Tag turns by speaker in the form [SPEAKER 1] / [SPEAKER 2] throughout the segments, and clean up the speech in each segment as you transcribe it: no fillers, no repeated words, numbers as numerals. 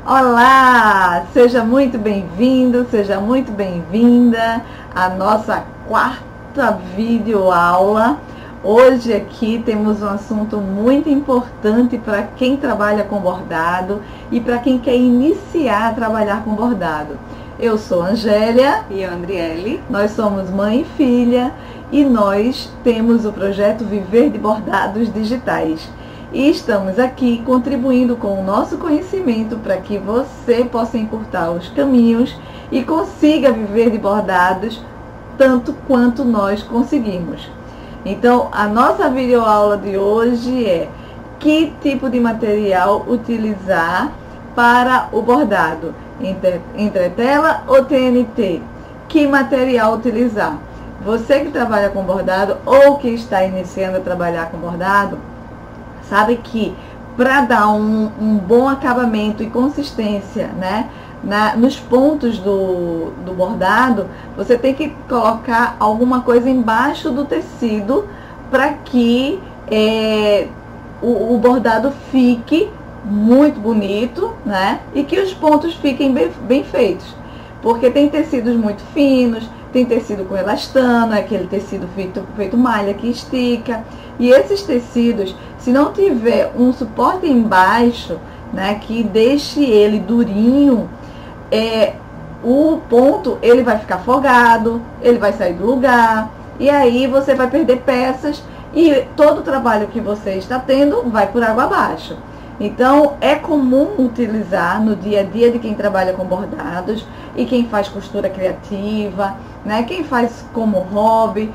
[SPEAKER 1] Olá, seja muito bem-vindo, seja muito bem-vinda à nossa quarta videoaula. Hoje aqui temos um assunto muito importante para quem trabalha com bordado e para quem quer iniciar a trabalhar com bordado. Eu sou Angélia
[SPEAKER 2] e Andriele.
[SPEAKER 1] Nós somos mãe e filha e nós temos o projeto Viver de Bordados Digitais. E estamos aqui contribuindo com o nosso conhecimento para que você possa encurtar os caminhos e consiga viver de bordados tanto quanto nós conseguimos. Então, a nossa videoaula de hoje é que tipo de material utilizar para o bordado, entretela ou TNT? Que material utilizar? Você que trabalha com bordado ou que está iniciando a trabalhar com bordado, sabe que para dar um bom acabamento e consistência, né, nos pontos do bordado, você tem que colocar alguma coisa embaixo do tecido para que o bordado fique muito bonito, né, e que os pontos fiquem bem feitos. Porque tem tecidos muito finos, tem tecido com elastano, é aquele tecido feito malha que estica. E esses tecidos, se não tiver um suporte embaixo, né, que deixe ele durinho, o ponto ele vai ficar folgado, ele vai sair do lugar, e aí você vai perder peças e todo o trabalho que você está tendo vai por água abaixo. Então, é comum utilizar no dia a dia de quem trabalha com bordados e quem faz costura criativa, né? Quem faz como hobby,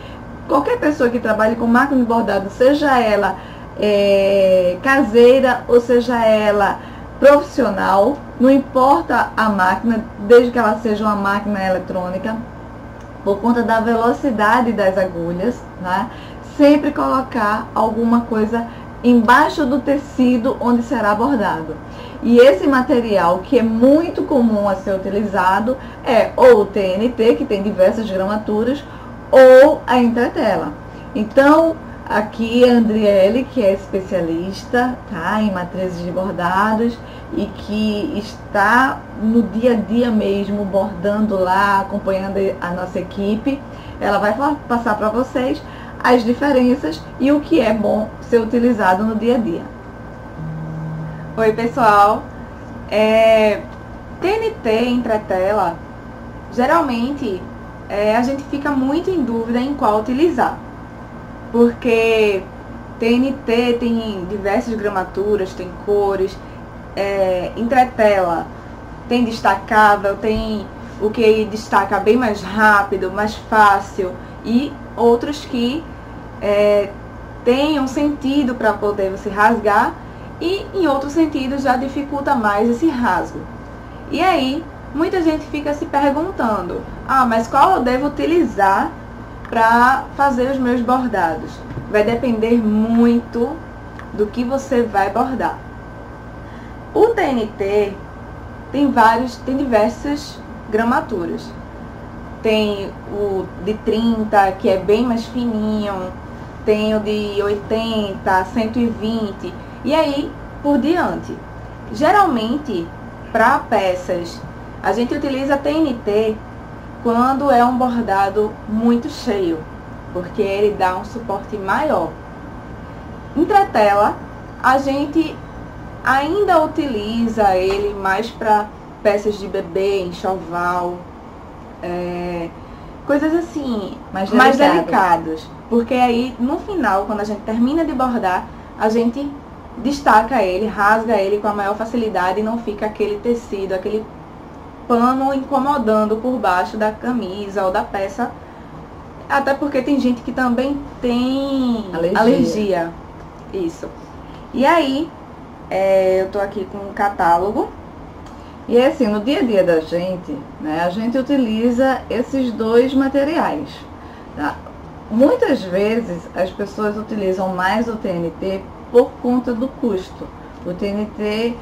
[SPEAKER 1] qualquer pessoa que trabalhe com máquina de bordado, seja ela caseira ou seja ela profissional, não importa a máquina, desde que ela seja uma máquina eletrônica, por conta da velocidade das agulhas, né? Sempre colocar alguma coisa embaixo do tecido onde será bordado. E esse material que é muito comum a ser utilizado é ou o TNT, que tem diversas gramaturas, ou a entretela. Então, aqui a Andriele, que é especialista, tá, em matrizes de bordados e que está no dia a dia mesmo bordando lá, acompanhando a nossa equipe, ela vai passar para vocês as diferenças e o que é bom ser utilizado no dia a dia.
[SPEAKER 2] Oi, pessoal. TNT, entretela, geralmente a gente fica muito em dúvida em qual utilizar, porque TNT tem diversas gramaturas, tem cores, entretela tem destacável, tem o que destaca bem mais rápido, mais fácil, e outros que tem um sentido para poder você rasgar e em outro sentido já dificulta mais esse rasgo. E aí, muita gente fica se perguntando, mas qual eu devo utilizar para fazer os meus bordados? Vai depender muito do que você vai bordar. O TNT tem diversas gramaturas. Tem o de 30, que é bem mais fininho, tem o de 80, 120, e aí por diante. Geralmente, para peças, a gente utiliza TNT quando é um bordado muito cheio, porque ele dá um suporte maior. Entretela, a gente ainda utiliza ele mais para peças de bebê, enxoval, coisas assim, mais delicadas, porque aí no final, quando a gente termina de bordar, a gente destaca ele, rasga ele com a maior facilidade e não fica aquele tecido, aquele pano incomodando por baixo da camisa ou da peça, até porque tem gente que também tem alergia. Isso. E aí, eu tô aqui com um catálogo.
[SPEAKER 1] E assim, no dia a dia da gente, né, a gente utiliza esses dois materiais, tá? Muitas vezes as pessoas utilizam mais o TNT por conta do custo. O TNT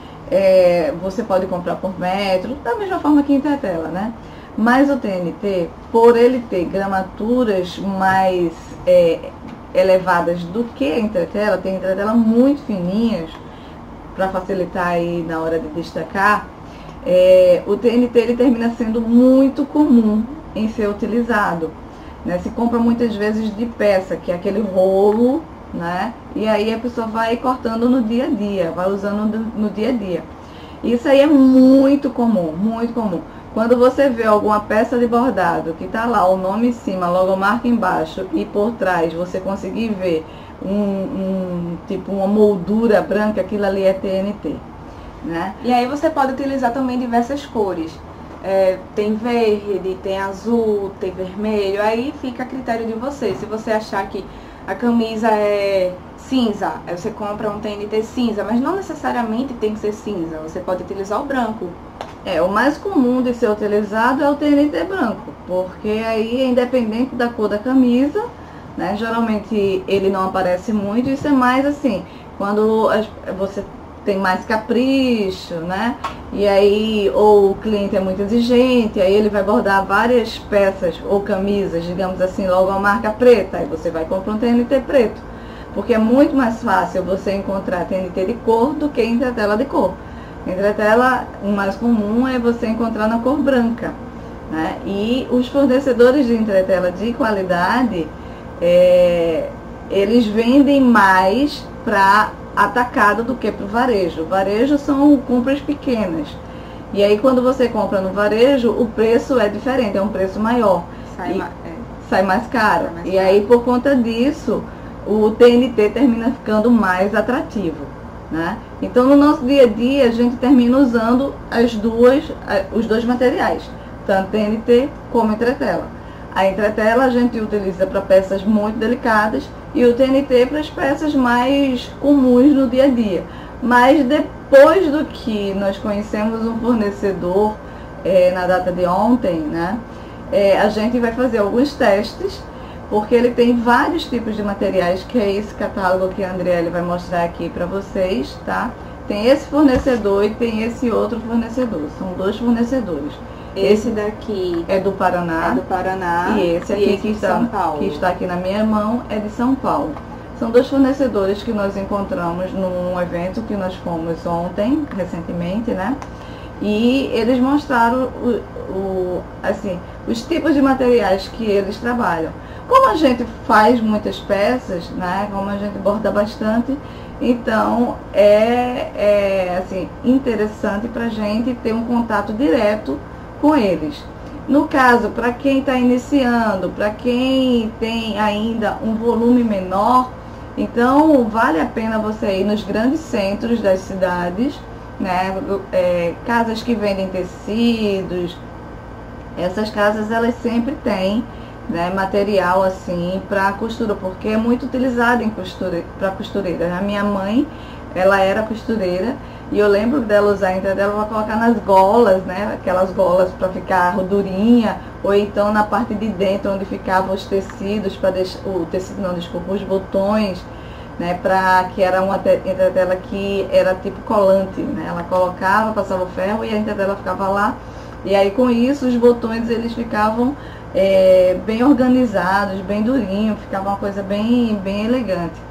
[SPEAKER 1] você pode comprar por metro, da mesma forma que entretela, né? Mas o TNT, por ele ter gramaturas mais elevadas do que a entretela, tem entretela muito fininhas, para facilitar aí na hora de destacar, o TNT ele termina sendo muito comum em ser utilizado, né? Se compra muitas vezes de peça, que é aquele rolo, né? E aí a pessoa vai cortando no dia a dia, vai usando no dia a dia. Isso aí é muito comum, muito comum. Quando você vê alguma peça de bordado que tá lá o nome em cima, a logomarca embaixo e por trás você conseguir ver tipo uma moldura branca, aquilo ali é TNT, né?
[SPEAKER 2] E aí você pode utilizar também diversas cores. Tem verde, tem azul, tem vermelho, aí fica a critério de você. Se você achar que a camisa é cinza, aí você compra um TNT cinza, mas não necessariamente tem que ser cinza, você pode utilizar o branco.
[SPEAKER 1] O mais comum de ser utilizado é o TNT branco, porque aí é independente da cor da camisa, né? Geralmente ele não aparece muito, isso é mais assim, quando você tem mais capricho, né? E aí, ou o cliente é muito exigente, aí ele vai bordar várias peças ou camisas, digamos assim, logo a marca preta, aí você vai comprar um TNT preto, porque é muito mais fácil você encontrar TNT de cor do que entretela de cor. Entretela, o mais comum é você encontrar na cor branca, né? E os fornecedores de entretela de qualidade, eles vendem mais para atacado do que para o varejo. O varejo são compras pequenas. E aí quando você compra no varejo, o preço é diferente, é um preço maior. Sai mais caro. E aí por conta disso, o TNT termina ficando mais atrativo, né? Então no nosso dia a dia a gente termina usando os dois materiais, tanto TNT como entretela. A entretela a gente utiliza para peças muito delicadas e o TNT para as peças mais comuns no dia a dia. Mas depois do que nós conhecemos um fornecedor na data de ontem, né, a gente vai fazer alguns testes, porque ele tem vários tipos de materiais, que é esse catálogo que a Andriele vai mostrar aqui para vocês, tá? Tem esse fornecedor e tem esse outro fornecedor, são dois fornecedores.
[SPEAKER 2] Esse daqui
[SPEAKER 1] é do Paraná, e esse aqui que está aqui na minha mão é de São Paulo. São dois fornecedores que nós encontramos num evento que nós fomos ontem, recentemente, né? E eles mostraram assim, os tipos de materiais que eles trabalham. Como a gente faz muitas peças, né? Como a gente borda bastante, então assim, interessante para a gente ter um contato direto com eles. No caso, para quem está iniciando, para quem tem ainda um volume menor, então vale a pena você ir nos grandes centros das cidades, né? Casas que vendem tecidos, essas casas elas sempre têm, né, material assim para costura, porque é muito utilizado em para costureira. A minha mãe, ela era costureira e eu lembro dela usar a entretela para colocar nas golas, né, aquelas golas para ficar durinha, ou então na parte de dentro onde ficavam os tecidos, para deixar o tecido, não, desculpa, os botões, né, que era uma entretela que era tipo colante, né, ela colocava, passava o ferro e a entretela ficava lá, e aí com isso os botões eles ficavam bem organizados, bem durinhos, ficava uma coisa bem elegante.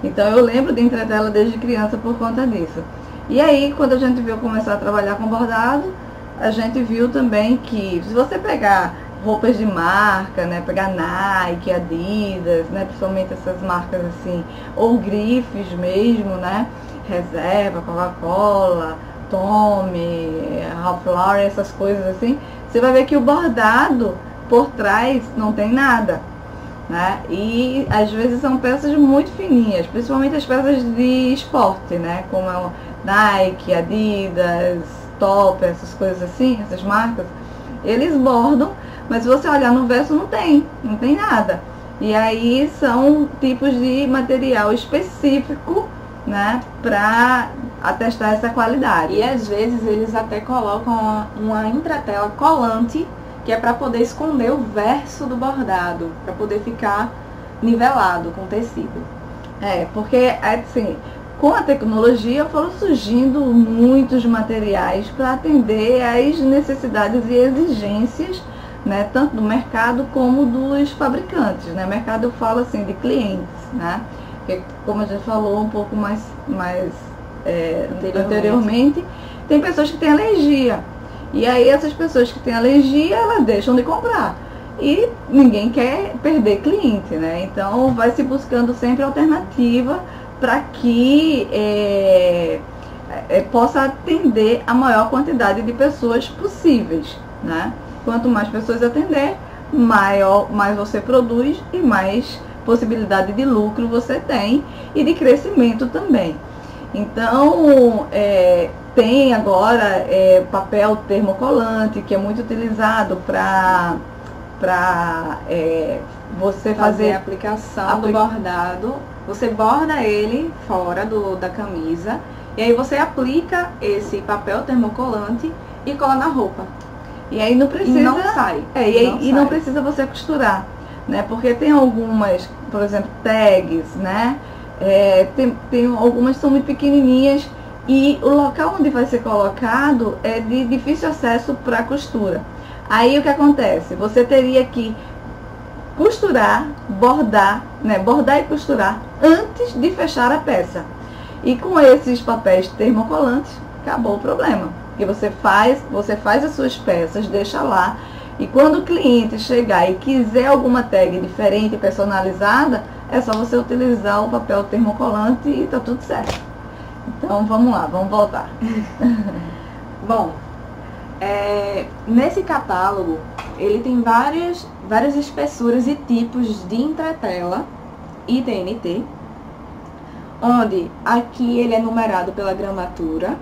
[SPEAKER 1] Então eu lembro de entretela desde criança por conta disso. E aí quando a gente viu começar a trabalhar com bordado, a gente viu também que se você pegar roupas de marca, né, pegar Nike, Adidas, né, principalmente essas marcas assim, ou grifes mesmo, né, Reserva, Coca-Cola, Tommy, Ralph Lauren, essas coisas assim, você vai ver que o bordado por trás não tem nada, né? E às vezes são peças muito fininhas, principalmente as peças de esporte, né? Como é o Nike, Adidas, Top, essas coisas assim, essas marcas, eles bordam, mas se você olhar no verso não tem nada. E aí são tipos de material específico, né, para atestar essa qualidade.
[SPEAKER 2] E às vezes eles até colocam uma entretela colante, que é para poder esconder o verso do bordado, para poder ficar nivelado com o tecido.
[SPEAKER 1] Porque assim, com a tecnologia foram surgindo muitos materiais para atender às necessidades e exigências, né, tanto do mercado como dos fabricantes, né? Mercado eu falo assim de clientes, né? Porque, como a gente falou um pouco mais anteriormente, tem pessoas que têm alergia. E aí essas pessoas que têm alergia, elas deixam de comprar. E ninguém quer perder cliente, né? Então vai se buscando sempre alternativa para que possa atender a maior quantidade de pessoas possíveis, né? Quanto mais pessoas atender, mais você produz e mais possibilidade de lucro você tem e de crescimento também. Então, tem agora papel termocolante, que é muito utilizado para você fazer
[SPEAKER 2] a aplicação do bordado. Você borda ele fora da camisa e aí você aplica esse papel termocolante e cola na roupa.
[SPEAKER 1] E aí não precisa...
[SPEAKER 2] E não sai.
[SPEAKER 1] Não precisa você costurar, né? Porque tem algumas, por exemplo, tags, né? Tem algumas que são muito pequenininhas e o local onde vai ser colocado é de difícil acesso para costura. Aí o que acontece? Você teria que costurar, bordar, né? Bordar e costurar antes de fechar a peça. E com esses papéis termocolantes, acabou o problema. Porque você faz as suas peças, deixa lá, e quando o cliente chegar e quiser alguma tag diferente, personalizada, é só você utilizar o papel termocolante e tá tudo certo. Então vamos lá, vamos voltar.
[SPEAKER 2] Bom, nesse catálogo, ele tem várias espessuras e tipos de entretela e TNT, onde aqui ele é numerado pela gramatura.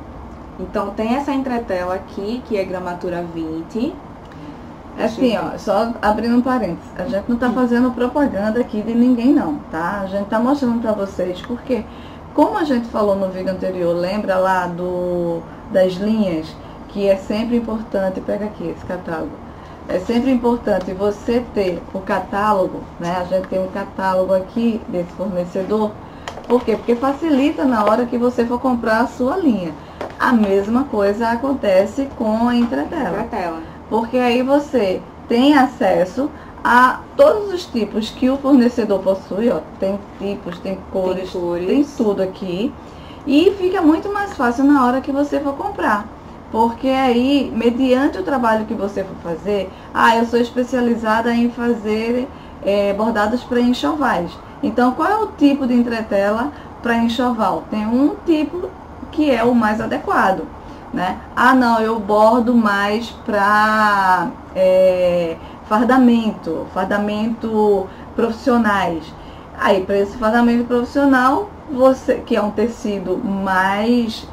[SPEAKER 2] Então tem essa entretela aqui, que é gramatura 20.
[SPEAKER 1] Assim, ó, só abrindo um parênteses, a gente não tá fazendo propaganda aqui de ninguém não, tá? A gente tá mostrando pra vocês, porque como a gente falou no vídeo anterior, lembra lá das linhas, que é sempre importante, pega aqui esse catálogo, é sempre importante você ter o catálogo, né? A gente tem um catálogo aqui desse fornecedor. Por quê? Porque facilita na hora que você for comprar a sua linha. A mesma coisa acontece com a entretela. Porque aí você tem acesso a todos os tipos que o fornecedor possui, ó. Tem tipos, tem cores, tem tudo aqui. E fica muito mais fácil na hora que você for comprar. Porque aí, mediante o trabalho que você for fazer, eu sou especializada em fazer bordados para enxovais. Então, qual é o tipo de entretela para enxoval? Tem um tipo que é o mais adequado, né? Não, eu bordo mais para fardamento profissionais. Aí, para esse fardamento profissional, que é um tecido mais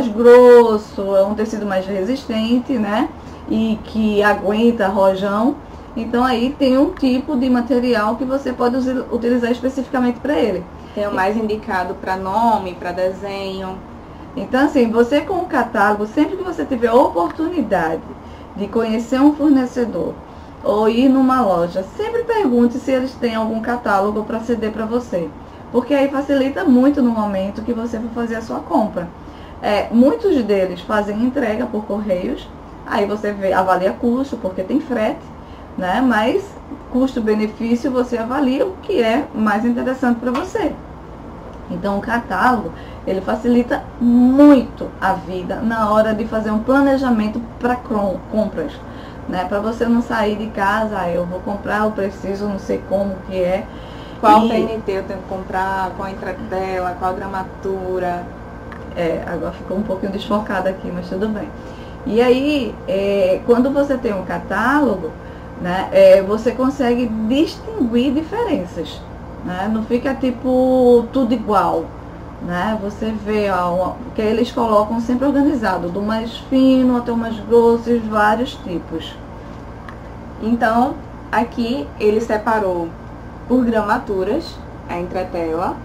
[SPEAKER 1] grosso, é um tecido mais resistente, né? E que aguenta rojão. Então aí tem um tipo de material que você pode utilizar especificamente para ele.
[SPEAKER 2] Tem o mais indicado para nome, para desenho.
[SPEAKER 1] Então assim, você com o catálogo, sempre que você tiver oportunidade de conhecer um fornecedor ou ir numa loja, sempre pergunte se eles têm algum catálogo para ceder para você. Porque aí facilita muito no momento que você for fazer a sua compra. Muitos deles fazem entrega por correios, aí você avalia custo, porque tem frete, né? Mas custo-benefício você avalia o que é mais interessante para você. Então o catálogo, ele facilita muito a vida na hora de fazer um planejamento para compras, né? Para você não sair de casa, eu vou comprar, eu preciso, não sei como que é.
[SPEAKER 2] Qual TNT eu tenho que comprar, qual a entretela, qual a gramatura.
[SPEAKER 1] Agora ficou um pouquinho desfocado aqui, mas tudo bem. E aí, quando você tem um catálogo, né, você consegue distinguir diferenças, né? Não fica tipo tudo igual, né? Você vê que eles colocam sempre organizado, do mais fino até o mais grosso, vários tipos.
[SPEAKER 2] Então, aqui ele separou por gramaturas a entretela.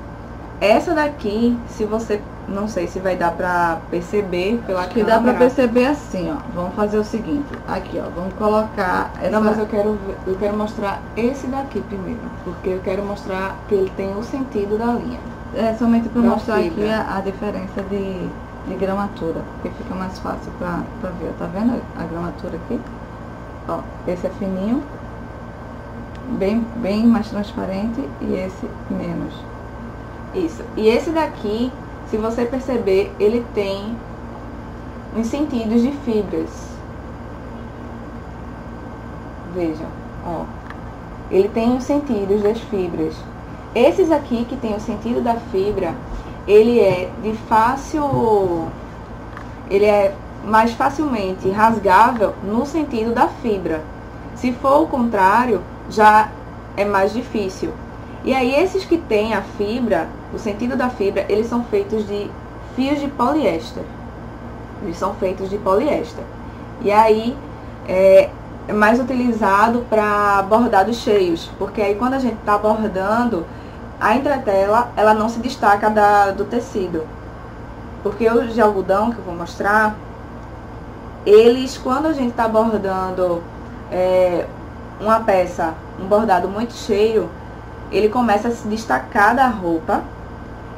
[SPEAKER 2] Essa daqui, se você, não sei se vai dar pra perceber pela câmera.
[SPEAKER 1] Que dá pra perceber assim, ó. Vamos fazer o seguinte, aqui, ó, vamos colocar essa...
[SPEAKER 2] Não, mas eu quero mostrar esse daqui primeiro, porque eu quero mostrar que ele tem o sentido da linha.
[SPEAKER 1] Somente para mostrar aqui a diferença de gramatura, porque fica mais fácil pra ver. Tá vendo a gramatura aqui? Ó, esse é fininho, bem mais transparente, e esse menos.
[SPEAKER 2] Isso. E esse daqui, se você perceber, ele tem os sentidos de fibras. Vejam, ó. Ele tem os sentidos das fibras. Esses aqui que tem o sentido da fibra, ele é mais facilmente rasgável no sentido da fibra. Se for o contrário, já é mais difícil. E aí esses que tem a fibra, o sentido da fibra, eles são feitos de fios de poliéster. Eles são feitos de poliéster. E aí é mais utilizado para bordados cheios, porque aí quando a gente está bordando, a entretela, ela não se destaca do tecido. Porque os de algodão, que eu vou mostrar, eles, quando a gente está bordando uma peça, um bordado muito cheio, ele começa a se destacar da roupa,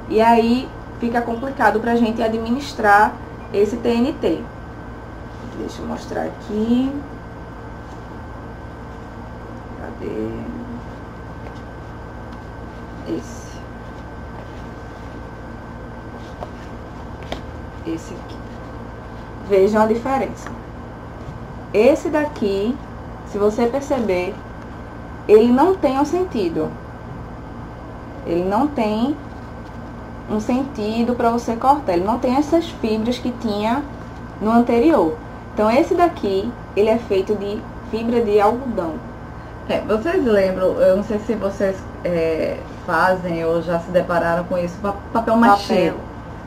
[SPEAKER 2] e aí fica complicado pra gente administrar esse TNT. Deixa eu mostrar aqui. Cadê? Esse aqui. Vejam a diferença. Esse daqui, se você perceber, ele não tem um sentido. Ele não tem um sentido para você cortar. Ele não tem essas fibras que tinha no anterior. Então, esse daqui, ele é feito de fibra de algodão.
[SPEAKER 1] Vocês lembram, eu não sei se vocês fazem ou já se depararam com isso, papel machê.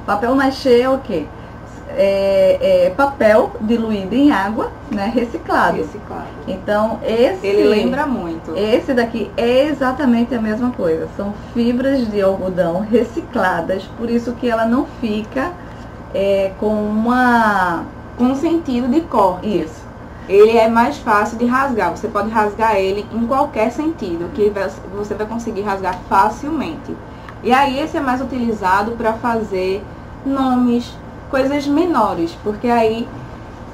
[SPEAKER 1] Papel machê é o quê? Papel diluído em água, né, reciclado. Então, ele
[SPEAKER 2] lembra muito.
[SPEAKER 1] Esse daqui é exatamente a mesma coisa. São fibras de algodão recicladas, por isso que ela não fica com
[SPEAKER 2] um sentido de corte.
[SPEAKER 1] Isso.
[SPEAKER 2] Ele é mais fácil de rasgar. Você pode rasgar ele em qualquer sentido, que você vai conseguir rasgar facilmente. E aí esse é mais utilizado para fazer nomes, coisas menores, porque aí,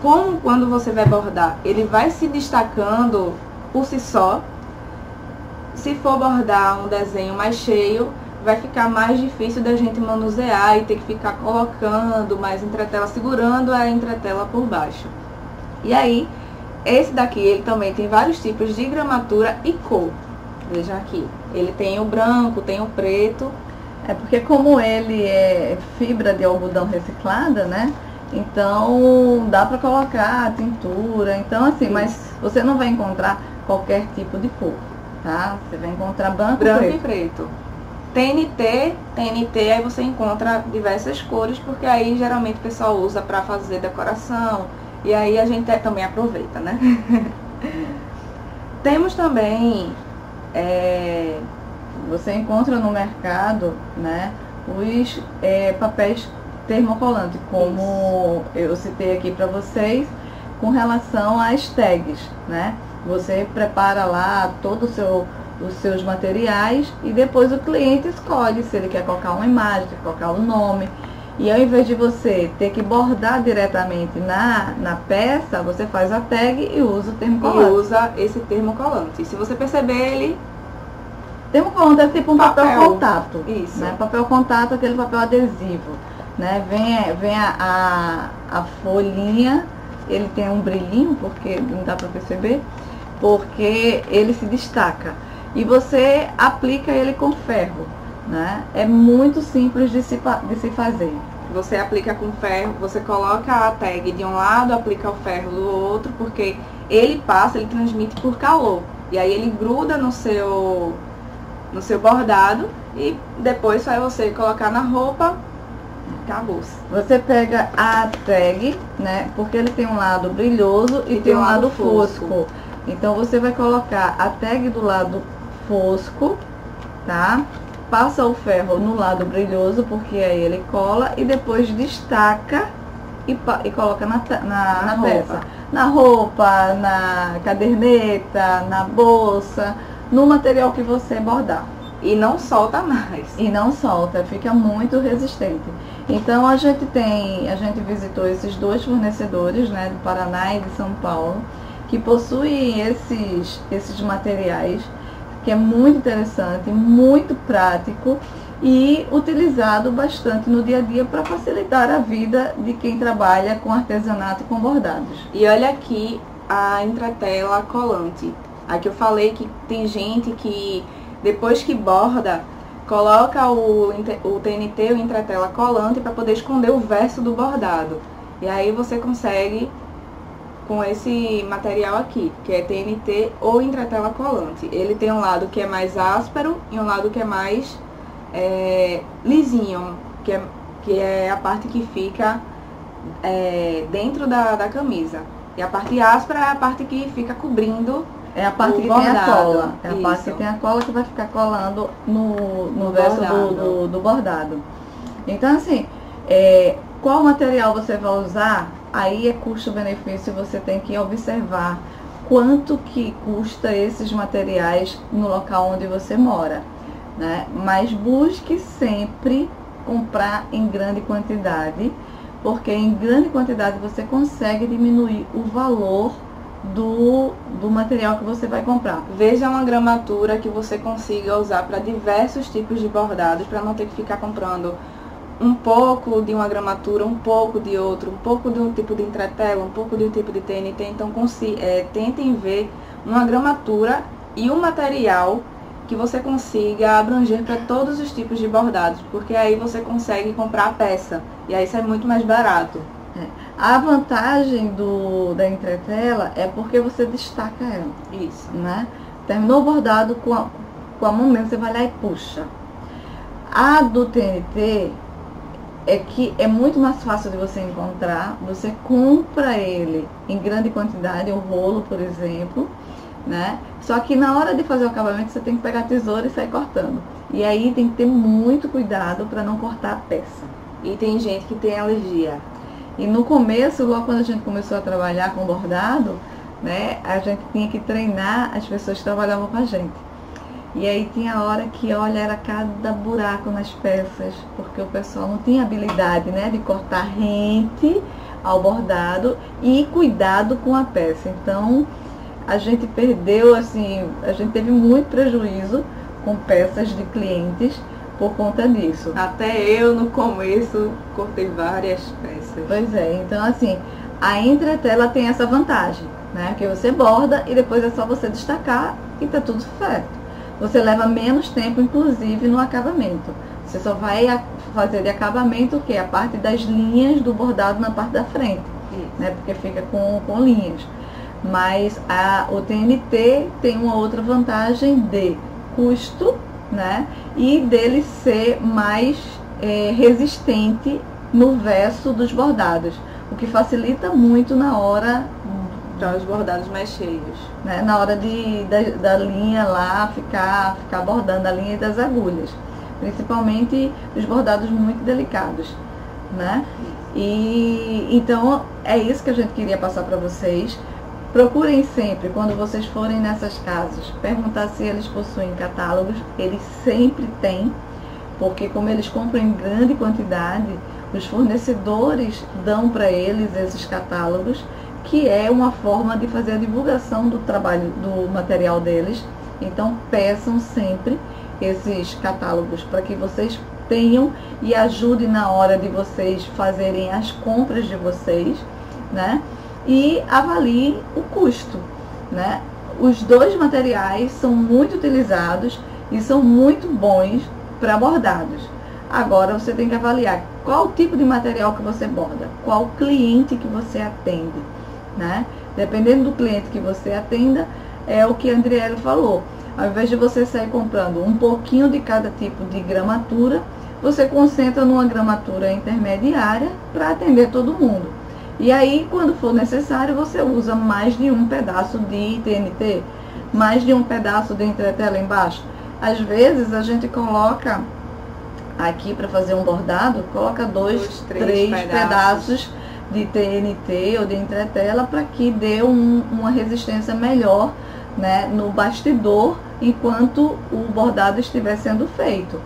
[SPEAKER 2] como quando você vai bordar, ele vai se destacando por si só. Se for bordar um desenho mais cheio, vai ficar mais difícil da gente manusear e ter que ficar colocando mais entretela, segurando a entretela por baixo. E aí, esse daqui, ele também tem vários tipos de gramatura e cor. Vejam aqui, ele tem o branco, tem o preto.
[SPEAKER 1] Porque como ele é fibra de algodão reciclada, né? Então, dá pra colocar tintura. Então, assim, isso. Mas você não vai encontrar qualquer tipo de cor, tá? Você vai encontrar branco
[SPEAKER 2] e preto. TNT, aí você encontra diversas cores, porque aí geralmente o pessoal usa pra fazer decoração. E aí a gente também aproveita, né? Temos também...
[SPEAKER 1] Você encontra no mercado, né, os papéis termocolantes, como eu citei aqui para vocês, com relação às tags, né? Você prepara lá todos os seus materiais e depois o cliente escolhe se ele quer colocar uma imagem, quer colocar um nome. E ao invés de você ter que bordar diretamente na peça, você faz a tag e usa o termocolante.
[SPEAKER 2] E usa esse termocolante. Se você perceber, ele...
[SPEAKER 1] Termocolante é tipo um papel contato.
[SPEAKER 2] Isso.
[SPEAKER 1] Né? Papel contato, aquele papel adesivo. Né? Vem a folhinha, ele tem um brilhinho, porque não dá para perceber, porque ele se destaca. E você aplica ele com ferro. Né? É muito simples de se fazer.
[SPEAKER 2] Você aplica com ferro, você coloca a tag de um lado, aplica o ferro do outro, porque ele transmite por calor. E aí ele gruda no seu bordado e depois só é você colocar na roupa, acabou-se.
[SPEAKER 1] Você pega a tag, né? Porque ele tem um lado brilhoso e tem um lado fosco. Então você vai colocar a tag do lado fosco, tá? Passa o ferro no lado brilhoso, porque aí ele cola e depois destaca e coloca na peça. Na roupa, na caderneta, na bolsa, no material que você bordar.
[SPEAKER 2] E não solta mais.
[SPEAKER 1] E não solta, fica muito resistente. Então a gente visitou esses dois fornecedores, né, do Paraná e de São Paulo, que possuem esses materiais, que é muito interessante, muito prático e utilizado bastante no dia a dia para facilitar a vida de quem trabalha com artesanato e com bordados.
[SPEAKER 2] E olha aqui a entretela colante. Aqui eu falei que tem gente que depois que borda, coloca o TNT, o entretela colante, para poder esconder o verso do bordado. E aí você consegue com esse material aqui, que é TNT ou entretela colante. Ele tem um lado que é mais áspero e um lado que é mais lisinho, que é a parte que fica dentro da camisa. E a parte áspera é a parte que fica cobrindo. É a parte que tem a cola. É a parte que tem a cola que vai ficar colando no verso do bordado. Então, assim, qual material você vai usar? Aí é custo-benefício, você tem que observar quanto que custa esses materiais no local onde você mora, né? Mas busque sempre comprar em grande quantidade, porque em grande quantidade você consegue diminuir o valor do material que você vai comprar. Veja uma gramatura que você consiga usar para diversos tipos de bordados, para não ter que ficar comprando um pouco de uma gramatura, um pouco de outro, um pouco de um tipo de entretela, um pouco de um tipo de TNT. Então tentem ver uma gramatura e um material que você consiga abranger para todos os tipos de bordados, porque aí você consegue comprar a peça e aí sai muito mais barato. A vantagem da entretela é porque você destaca ela. Isso. Né? Terminou o bordado com a mão mesmo, você vai lá e puxa. A do TNT é que é muito mais fácil de você encontrar. Você compra ele em grande quantidade, o rolo, por exemplo, né? Só que na hora de fazer o acabamento você tem que pegar a tesoura e sair cortando. E aí tem que ter muito cuidado para não cortar a peça. E tem gente que tem alergia. E no começo, logo quando a gente começou a trabalhar com bordado, né, a gente tinha que treinar as pessoas que trabalhavam com a gente. E aí tinha hora que, olha, era cada buraco nas peças, porque o pessoal não tinha habilidade, né, de cortar rente ao bordado e cuidado com a peça. Então, a gente perdeu, assim, a gente teve muito prejuízo com peças de clientes por conta disso. Até eu, no começo, cortei várias peças. Pois é, então assim, a entretela tem essa vantagem, né? Que você borda e depois é só você destacar e tá tudo certo. Você leva menos tempo, inclusive, no acabamento. Você só vai fazer de acabamento o quê? A parte das linhas do bordado na parte da frente, né? Porque fica com linhas. Mas o TNT tem uma outra vantagem de custo, né? E dele ser mais resistente no verso dos bordados, o que facilita muito na hora para os bordados mais cheios, né? Na hora da linha lá ficar bordando a linha das agulhas, principalmente os bordados muito delicados, né? E então é isso que a gente queria passar para vocês. Procurem sempre, quando vocês forem nessas casas, perguntar se eles possuem catálogos. Eles sempre têm, porque como eles compram em grande quantidade, os fornecedores dão para eles esses catálogos, que é uma forma de fazer a divulgação do trabalho, do material deles. Então peçam sempre esses catálogos para que vocês tenham e ajude na hora de vocês fazerem as compras de vocês, né? E avalie o custo, né? Os dois materiais são muito utilizados e são muito bons para bordados. Agora você tem que avaliar qual tipo de material que você borda, qual cliente que você atende, né? Dependendo do cliente que você atenda, é o que a Andriele falou. Ao invés de você sair comprando um pouquinho de cada tipo de gramatura, você concentra numa gramatura intermediária para atender todo mundo. E aí, quando for necessário, você usa mais de um pedaço de TNT, mais de um pedaço de entretela embaixo. Às vezes, a gente coloca aqui para fazer um bordado, coloca dois, três pedaços de TNT ou de entretela para que dê uma resistência melhor, né, no bastidor, enquanto o bordado estiver sendo feito.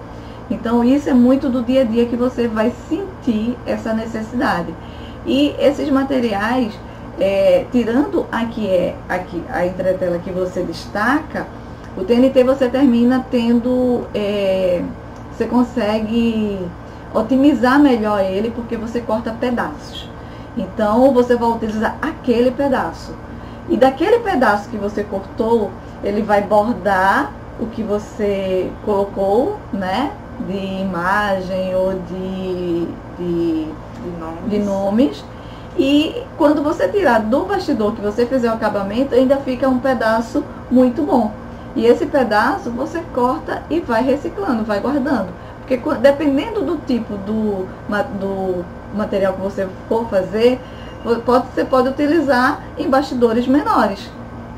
[SPEAKER 2] Então, isso é muito do dia a dia que você vai sentir essa necessidade. E esses materiais, tirando aqui a entretela que você destaca, o TNT você termina tendo
[SPEAKER 1] você consegue otimizar melhor ele, porque você corta pedaços. Então você vai utilizar aquele pedaço. E daquele pedaço que você cortou, ele vai bordar o que você colocou, né? De imagem ou de nomes. E quando você tirar do bastidor que você fizer o acabamento, ainda fica um pedaço muito bom. E esse pedaço você corta e vai reciclando, vai guardando. Porque dependendo do tipo do material que você for fazer, você pode utilizar em bastidores menores,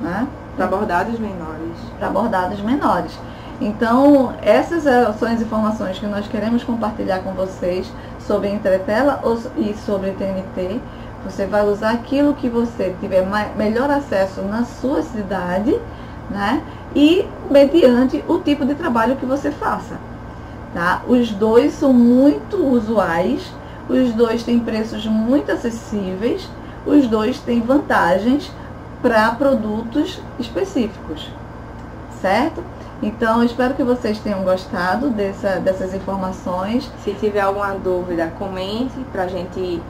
[SPEAKER 1] né?
[SPEAKER 2] Para bordados menores.
[SPEAKER 1] Para bordados menores. Então, essas são as informações que nós queremos compartilhar com vocês sobre Entretela e sobre TNT. Você vai usar aquilo que você tiver melhor acesso na sua cidade, né? E mediante o tipo de trabalho que você faça, tá? Os dois são muito usuais, os dois têm preços muito acessíveis, os dois têm vantagens para produtos específicos, certo? Então, espero que vocês tenham gostado dessas informações.
[SPEAKER 2] Se tiver alguma dúvida, comente para a gente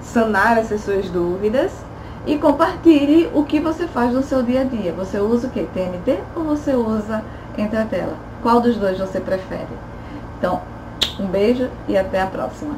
[SPEAKER 2] sanar essas suas dúvidas.
[SPEAKER 1] E compartilhe o que você faz no seu dia a dia. Você usa o quê? TNT ou você usa Entretela? Qual dos dois você prefere? Então, um beijo e até a próxima.